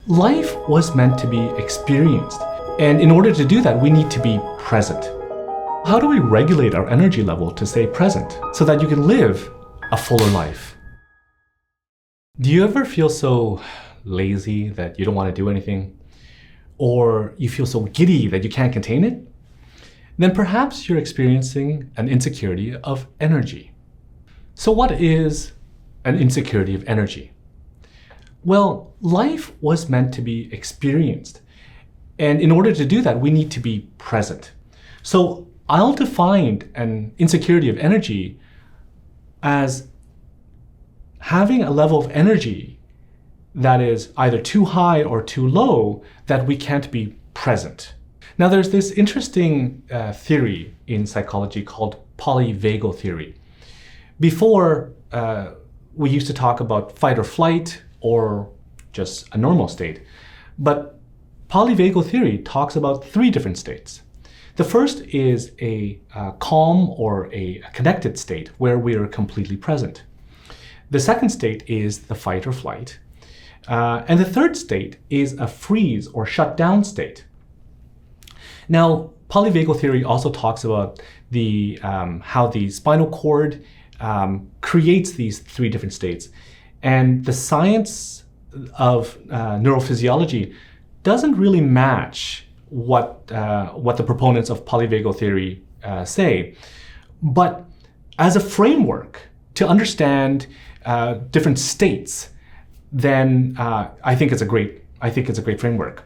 Life was meant to be experienced, and in order to do that, we need to be present. How do we regulate our energy level to stay present so that you can live a fuller life? Do you ever feel so lazy that you don't want to do anything? Or you feel so giddy that you can't contain it? Then perhaps you're experiencing an insecurity of energy. So what is an insecurity of energy? Well, life was meant to be experienced. And in order to do that, we need to be present. So I'll define an insecurity of energy as having a level of energy that is either too high or too low that we can't be present. Now, there's this interesting theory in psychology called polyvagal theory. Before, we used to talk about fight or flight or just a normal state. But polyvagal theory talks about three different states. The first is a calm or a connected state where we are completely present. The second state is the fight or flight. And the third state is a freeze or shut down state. Now, polyvagal theory also talks about how the spinal cord creates these three different states. And the science of neurophysiology doesn't really match what the proponents of polyvagal theory say. But as a framework to understand different states, then I think it's a great framework.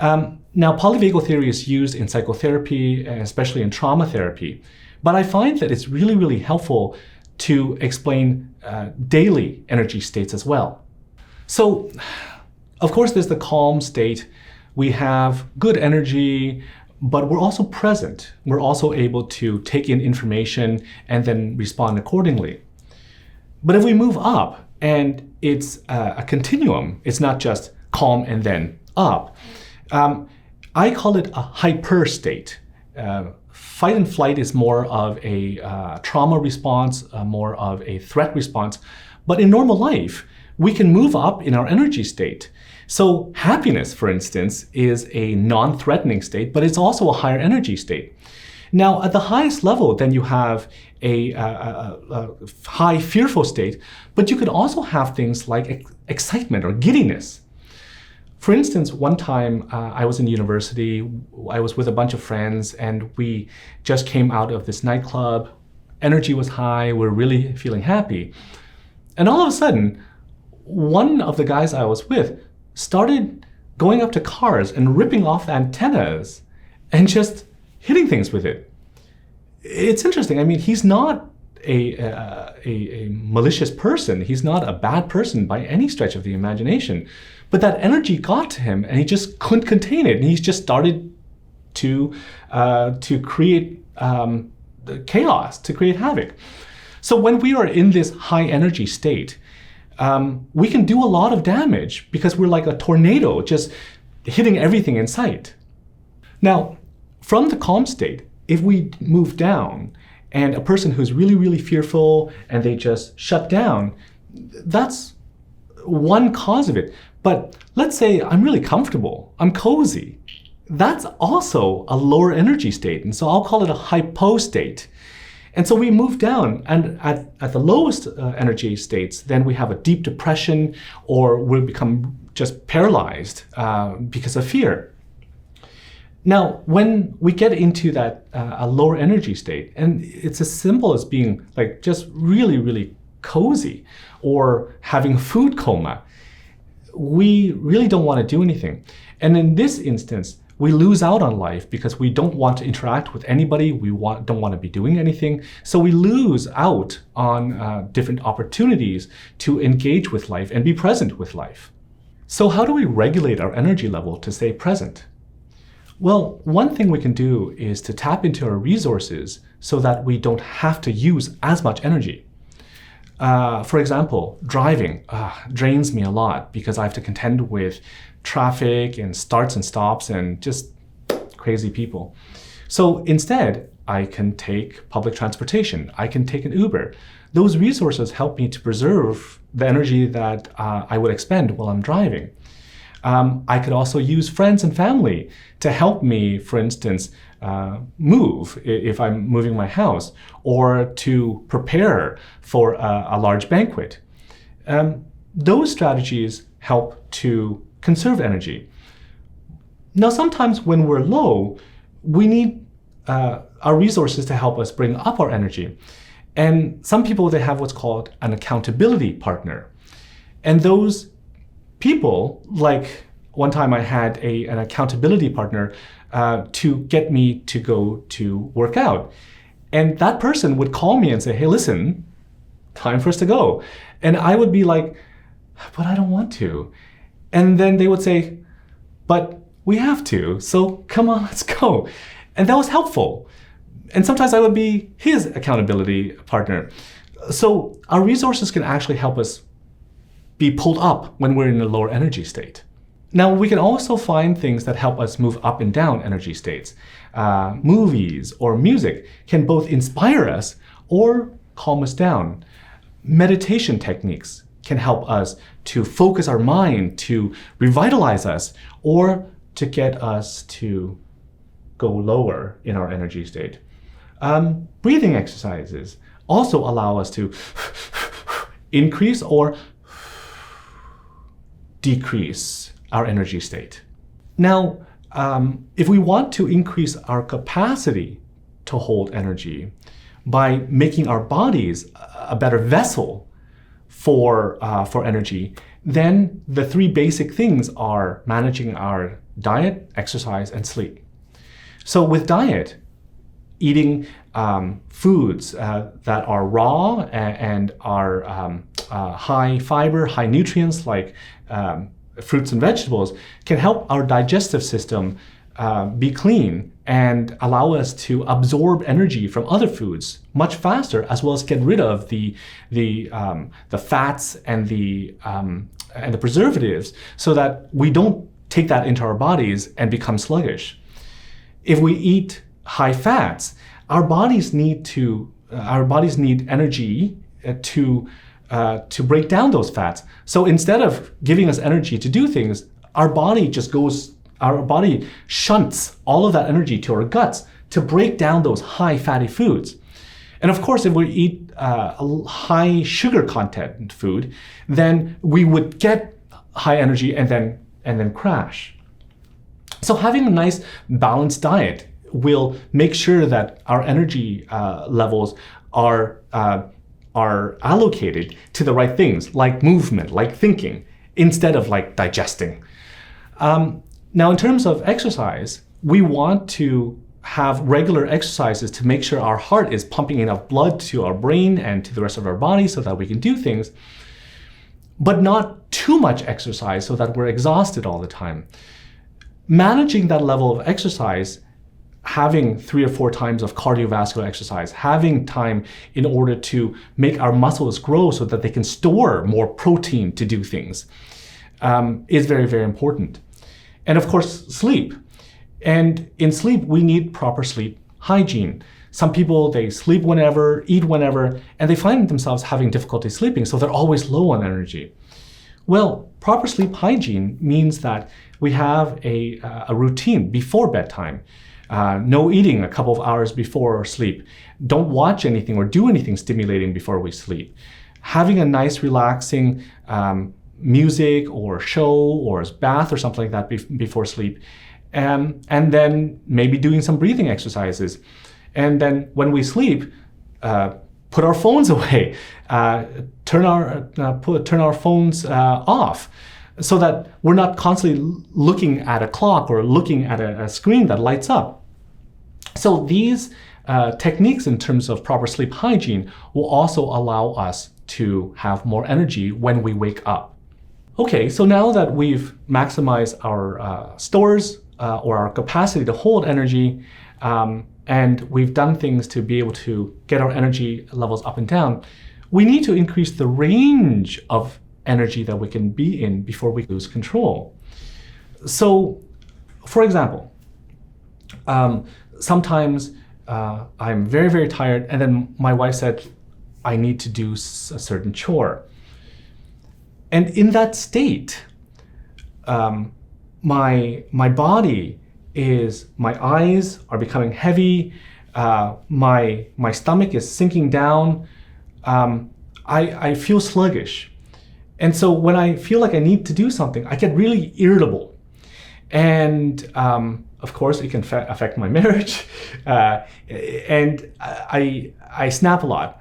Now, polyvagal theory is used in psychotherapy, especially in trauma therapy. But I find that it's really, really helpful to explain daily energy states as well. So, of course, there's the calm state. We have good energy, but we're also present. We're also able to take in information and then respond accordingly. But if we move up, and it's a continuum, it's not just calm and then up, I call it a hyper state. Fight and flight is more of a trauma response, more of a threat response. But in normal life, we can move up in our energy state. So happiness, for instance, is a non-threatening state, but it's also a higher energy state. Now, at the highest level, then you have a high fearful state, but you could also have things like excitement or giddiness. For instance, one time I was in university, I was with a bunch of friends, and we just came out of this nightclub. Energy was high, we're really feeling happy. And all of a sudden, one of the guys I was with started going up to cars and ripping off the antennas and just hitting things with it. It's interesting. I mean, he's not a malicious person. He's not a bad person by any stretch of the imagination. But that energy got to him, and he just couldn't contain it. And he's just started to create chaos, to create havoc. So when we are in this high energy state, we can do a lot of damage because we're like a tornado, just hitting everything in sight. Now, from the calm state, if we move down, and a person who's really, really fearful and they just shut down, that's one cause of it. But let's say I'm really comfortable, I'm cozy. That's also a lower energy state. And so I'll call it a hypo state. And so we move down, and at the lowest energy states, then we have a deep depression, or we'll become just paralyzed because of fear. Now, when we get into that a lower energy state, and it's as simple as being like just really, really cozy or having a food coma, we really don't want to do anything. And in this instance, we lose out on life because we don't want to interact with anybody. We don't want to be doing anything. So we lose out on different opportunities to engage with life and be present with life. So how do we regulate our energy level to stay present? Well, one thing we can do is to tap into our resources so that we don't have to use as much energy. For example, driving drains me a lot because I have to contend with traffic and starts and stops and just crazy people. So instead, I can take public transportation. I can take an Uber. Those resources help me to preserve the energy that I would expend while I'm driving. I could also use friends and family to help me, for instance, move if I'm moving my house, or to prepare for a large banquet. Those strategies help to conserve energy. Now, sometimes when we're low, we need our resources to help us bring up our energy. And some people, they have what's called an accountability partner. And those people, like one time I had an accountability partner to get me to go to work out. And that person would call me and say, hey, listen, time for us to go. And I would be like, but I don't want to. And then they would say, but we have to, so come on, let's go. And that was helpful. And sometimes I would be his accountability partner. So our resources can actually help us be pulled up when we're in a lower energy state. Now, we can also find things that help us move up and down energy states. Movies or music can both inspire us or calm us down. Meditation techniques can help us to focus our mind, to revitalize us, or to get us to go lower in our energy state. Breathing exercises also allow us to increase or decrease our energy state. Now, if we want to increase our capacity to hold energy by making our bodies a better vessel for energy, then the three basic things are managing our diet, exercise, and sleep. So with diet, eating foods that are raw and are high fiber, high nutrients, like fruits and vegetables, can help our digestive system be clean and allow us to absorb energy from other foods much faster, as well as get rid of the fats and the preservatives, so that we don't take that into our bodies and become sluggish. If we eat high fats, our bodies need energy to break down those fats. So instead of giving us energy to do things, our body shunts all of that energy to our guts to break down those high fatty foods. And of course, if we eat a high sugar content food, then we would get high energy and then crash. So having a nice balanced diet will make sure that our energy levels are allocated to the right things, like movement, like thinking, instead of like digesting. Now, in terms of exercise, we want to have regular exercises to make sure our heart is pumping enough blood to our brain and to the rest of our body so that we can do things, but not too much exercise so that we're exhausted all the time. Managing that level of exercise, having 3 or 4 times of cardiovascular exercise, having time in order to make our muscles grow so that they can store more protein to do things, is very, very important. And of course, sleep. And in sleep, we need proper sleep hygiene. Some people, they sleep whenever, eat whenever, and they find themselves having difficulty sleeping, so they're always low on energy. Well, proper sleep hygiene means that we have a routine before bedtime. No eating a couple of hours before sleep. Don't watch anything or do anything stimulating before we sleep. Having a nice, relaxing music or show or bath or something like that before sleep. And then maybe doing some breathing exercises. And then when we sleep, put our phones away. Turn our phones off, so that we're not constantly looking at a clock or looking at a screen that lights up. So these techniques in terms of proper sleep hygiene will also allow us to have more energy when we wake up. Okay, so now that we've maximized our stores or our capacity to hold energy, and we've done things to be able to get our energy levels up and down, we need to increase the range of energy that we can be in before we lose control. So, for example, sometimes I'm very, very tired, and then my wife said, I need to do a certain chore. And in that state, my body is, my eyes are becoming heavy, my stomach is sinking down, I feel sluggish. And so when I feel like I need to do something, I get really irritable. And of course, it can affect my marriage. And I snap a lot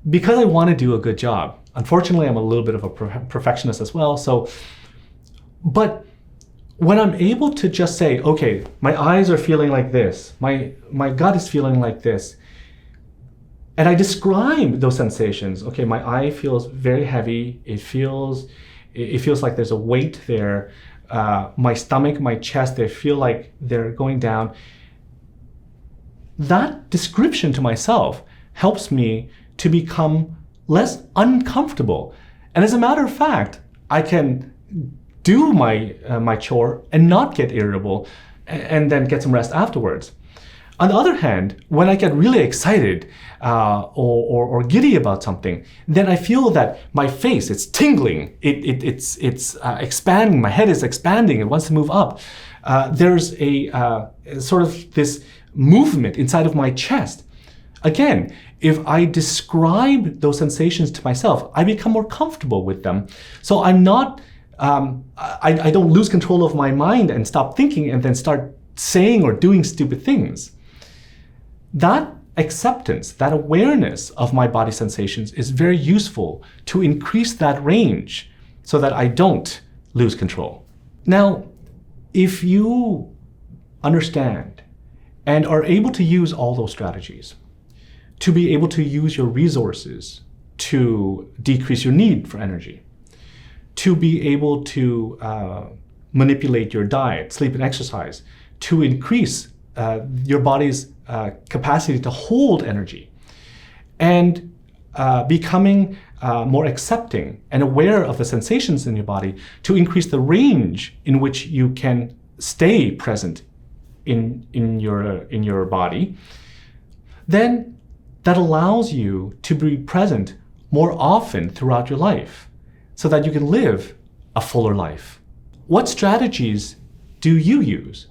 because I want to do a good job. Unfortunately, I'm a little bit of a perfectionist as well. But when I'm able to just say, okay, my eyes are feeling like this, my gut is feeling like this, and I describe those sensations. Okay, my eye feels very heavy. It feels like there's a weight there. My stomach, my chest, they feel like they're going down. That description to myself helps me to become less uncomfortable. And as a matter of fact, I can do my chore and not get irritable and then get some rest afterwards. On the other hand, when I get really excited or giddy about something, then I feel that my face, it's tingling, it's expanding, my head is expanding, it wants to move up. There's a sort of this movement inside of my chest. Again, if I describe those sensations to myself, I become more comfortable with them. So I'm not, I don't lose control of my mind and stop thinking and then start saying or doing stupid things. That acceptance, that awareness of my body sensations is very useful to increase that range so that I don't lose control. Now, if you understand and are able to use all those strategies, to be able to use your resources to decrease your need for energy, to be able to manipulate your diet, sleep, and exercise, to increase your body's capacity to hold energy, and becoming more accepting and aware of the sensations in your body to increase the range in which you can stay present in your body, then that allows you to be present more often throughout your life so that you can live a fuller life. What strategies do you use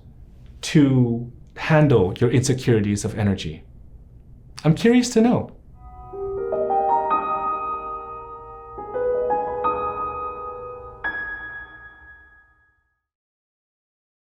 to handle your insecurities of energy? I'm curious to know.